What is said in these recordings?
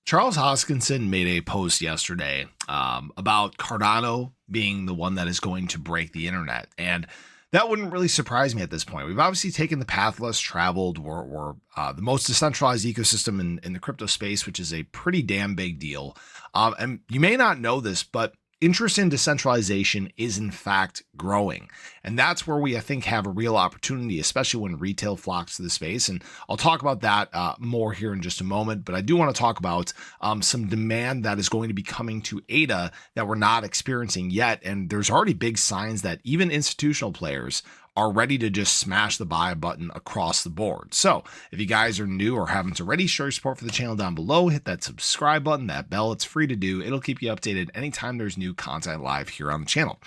Charles Hoskinson made a post yesterday about Cardano being the one that is going to break the internet. And that wouldn't really surprise me at this point. We've obviously taken the path less traveled. We're the most decentralized ecosystem in the crypto space, which is a pretty damn big deal. And you may not know this, but interest in decentralization is in fact growing. And that's where we, I think, have a real opportunity, especially when retail flocks to the space. And I'll talk about that more here in just a moment. But I do want to talk about some demand that is going to be coming to ADA that we're not experiencing yet. And there's already big signs that even institutional players are ready to just smash the buy button across the board. So if you guys are new or haven't already, show your support for the channel down below, hit that subscribe button, that bell, it's free to do. It'll keep you updated anytime there's new content live here on the channel.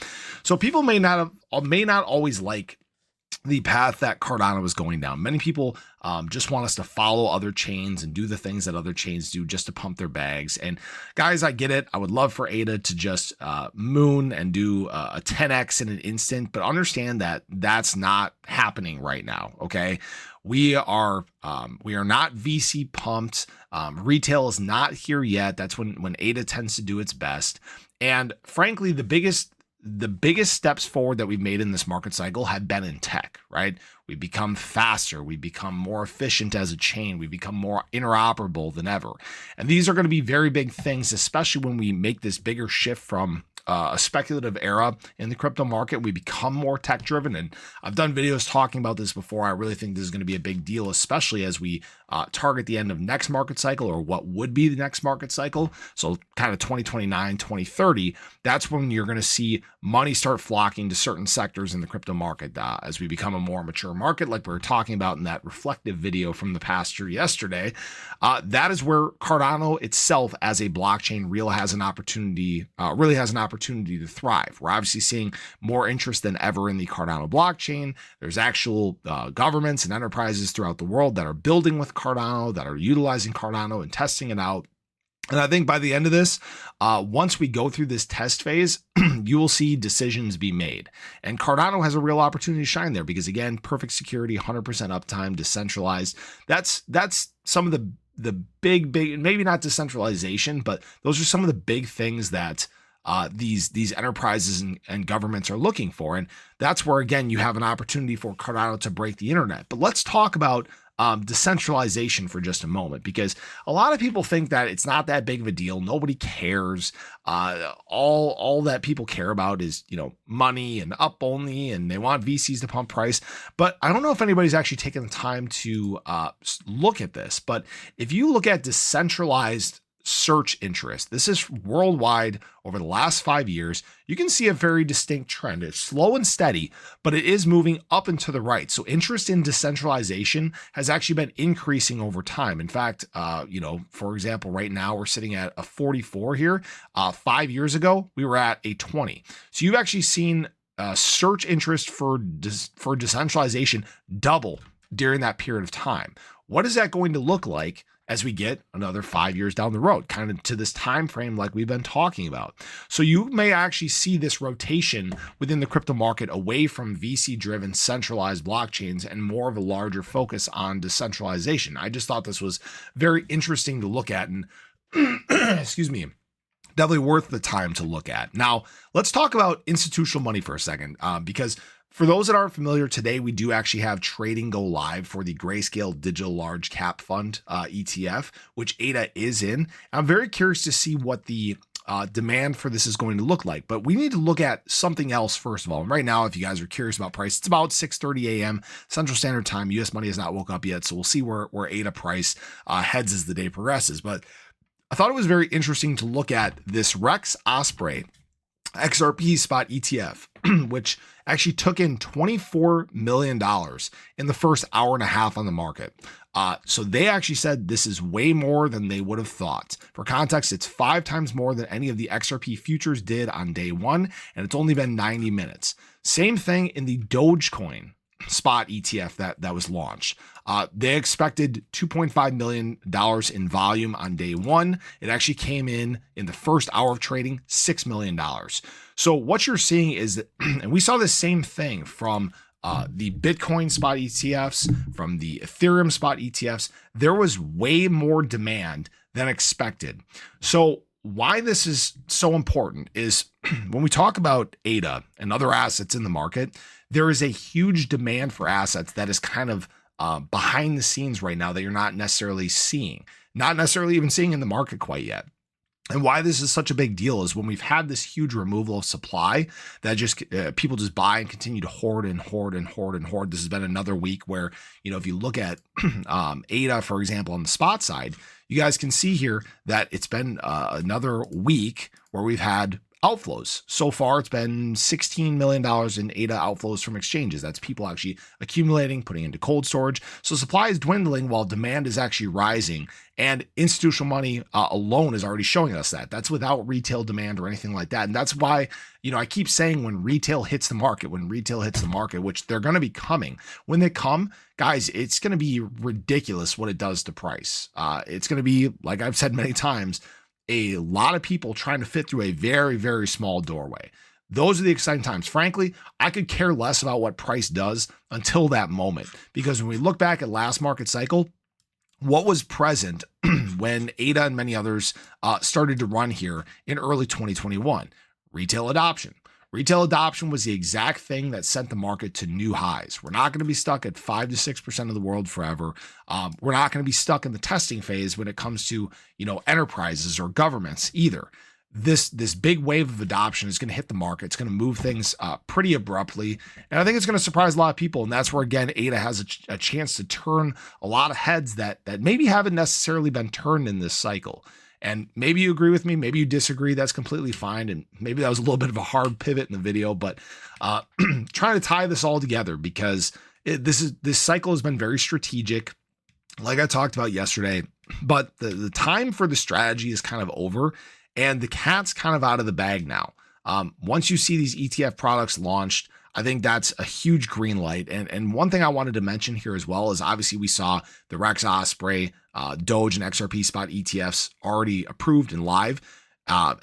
So people may not always like the path that Cardano is going down. Many people just want us to follow other chains and do the things that other chains do just to pump their bags. And guys, I get it. I would love for ADA to just moon and do a 10x in an instant, but understand that that's not happening right now. Okay. We are not VC pumped. Retail is not here yet. That's when ADA tends to do its best. And frankly, the biggest steps forward that we've made in this market cycle have been in tech, right? We've become faster. We've become more efficient as a chain. We've become more interoperable than ever. And these are going to be very big things, especially when we make this bigger shift from a speculative era in the crypto market. We become more tech driven. And I've done videos talking about this before. I really think this is going to be a big deal, especially as we target the end of next market cycle, or what would be the next market cycle. So kind of 2029, 2030, that's when you're going to see money start flocking to certain sectors in the crypto market as we become a more mature market, like we were talking about in that reflective video from the pasture yesterday. That is where Cardano itself as a blockchain really has an opportunity to thrive. We're obviously seeing more interest than ever in the Cardano blockchain. There's actual governments and enterprises throughout the world that are building with Cardano, that are utilizing Cardano and testing it out. And I think by the end of this, once we go through this test phase, you will see decisions be made. And Cardano has a real opportunity to shine there because, again, perfect security, 100% uptime, decentralized. That's some of the big, maybe not decentralization, but those are some of the big things that these enterprises and governments are looking for. And that's where, again, you have an opportunity for Cardano to break the internet. But let's talk about decentralization for just a moment, because a lot of people think that it's not that big of a deal. Nobody cares. All that people care about is, money and up only, and they want VCs to pump price. But I don't know if anybody's actually taken the time to look at this. But if you look at decentralized search interest, this is worldwide over the last 5 years, you can see a very distinct trend. It's slow and steady, but it is moving up and to the right. So interest in decentralization has actually been increasing over time. In fact, for example, right now we're sitting at a 44 here. 5 years ago, we were at a 20. So you've actually seen search interest for decentralization double during that period of time. What is that going to look like as we get another 5 years down the road, kind of to this time frame like we've been talking about? So you may actually see this rotation within the crypto market away from VC-driven centralized blockchains and more of a larger focus on decentralization. I just thought this was very interesting to look at, and excuse me, definitely worth the time to look at. Now, let's talk about institutional money for a second, because for those that aren't familiar, today we do actually have trading go live for the Grayscale Digital Large Cap Fund ETF, which ADA is in. I'm very curious to see what the demand for this is going to look like, but we need to look at something else first of all. And right now, if you guys are curious about price, it's about 6:30 a.m. Central Standard Time. U.S. money has not woke up yet, so we'll see where ADA price heads as the day progresses. But I thought it was very interesting to look at this Rex Osprey XRP spot ETF, which actually took in $24 million in the first hour and a half on the market. So they actually said this is way more than they would have thought. For context, it's 5 times more than any of the XRP futures did on day one, and it's only been 90 minutes. Same thing in the Dogecoin spot ETF that was launched. They expected $2.5 million in volume on day one. It actually came in the first hour of trading, $6 million. So what you're seeing is that, and we saw the same thing from the Bitcoin spot ETFs, from the Ethereum spot ETFs, there was way more demand than expected. So why this is so important is when we talk about ADA and other assets in the market, there is a huge demand for assets that is kind of behind the scenes right now that you're not necessarily seeing, not necessarily even seeing in the market quite yet. And why this is such a big deal is when we've had this huge removal of supply that just people just buy and continue to hoard and hoard and hoard and hoard. This has been another week where, if you look at ADA, for example, on the spot side, you guys can see here that it's been another week where we've had outflows. So far, it's been $16 million in ADA outflows from exchanges. That's people actually accumulating, putting into cold storage. So supply is dwindling while demand is actually rising. And institutional money alone is already showing us that. That's without retail demand or anything like that. And that's why, I keep saying when retail hits the market, which they're going to be coming, when they come, guys, it's going to be ridiculous what it does to price. It's going to be, like I've said many times, a lot of people trying to fit through a very, very small doorway. Those are the exciting times. Frankly, I could care less about what price does until that moment, because when we look back at last market cycle, what was present when ADA and many others started to run here in early 2021? Retail adoption. Retail adoption was the exact thing that sent the market to new highs. We're not going to be stuck at 5 to 6% of the world forever. We're not going to be stuck in the testing phase when it comes to, enterprises or governments either. This big wave of adoption is going to hit the market. It's going to move things pretty abruptly. And I think it's going to surprise a lot of people. And that's where, again, ADA has a chance to turn a lot of heads that maybe haven't necessarily been turned in this cycle. And maybe you agree with me, maybe you disagree. That's completely fine. And maybe that was a little bit of a hard pivot in the video, but trying to tie this all together because this cycle has been very strategic, like I talked about yesterday. But the time for the strategy is kind of over, and the cat's kind of out of the bag now. Once you see these ETF products launched, I think that's a huge green light. And one thing I wanted to mention here as well is obviously we saw the Rex Osprey, Doge, and XRP spot ETFs already approved and live.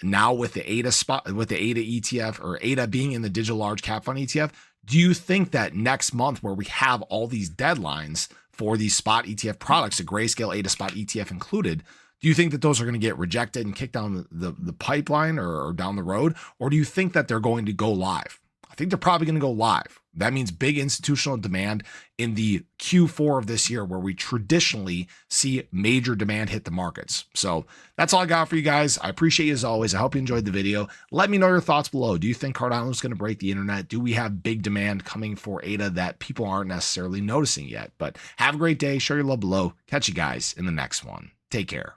Now with the ADA ETF, or ADA being in the digital large cap fund ETF, do you think that next month, where we have all these deadlines for these spot ETF products, the Grayscale ADA spot ETF included, do you think that those are going to get rejected and kicked down the pipeline or down the road? Or do you think that they're going to go live? I think they're probably going to go live. That means big institutional demand in the Q4 of this year, where we traditionally see major demand hit the markets. So that's all I got for you guys. I appreciate you as always. I hope you enjoyed the video. Let me know your thoughts below. Do you think Cardano is going to break the internet? Do we have big demand coming for ADA that people aren't necessarily noticing yet? But have a great day. Share your love below. Catch you guys in the next one. Take care.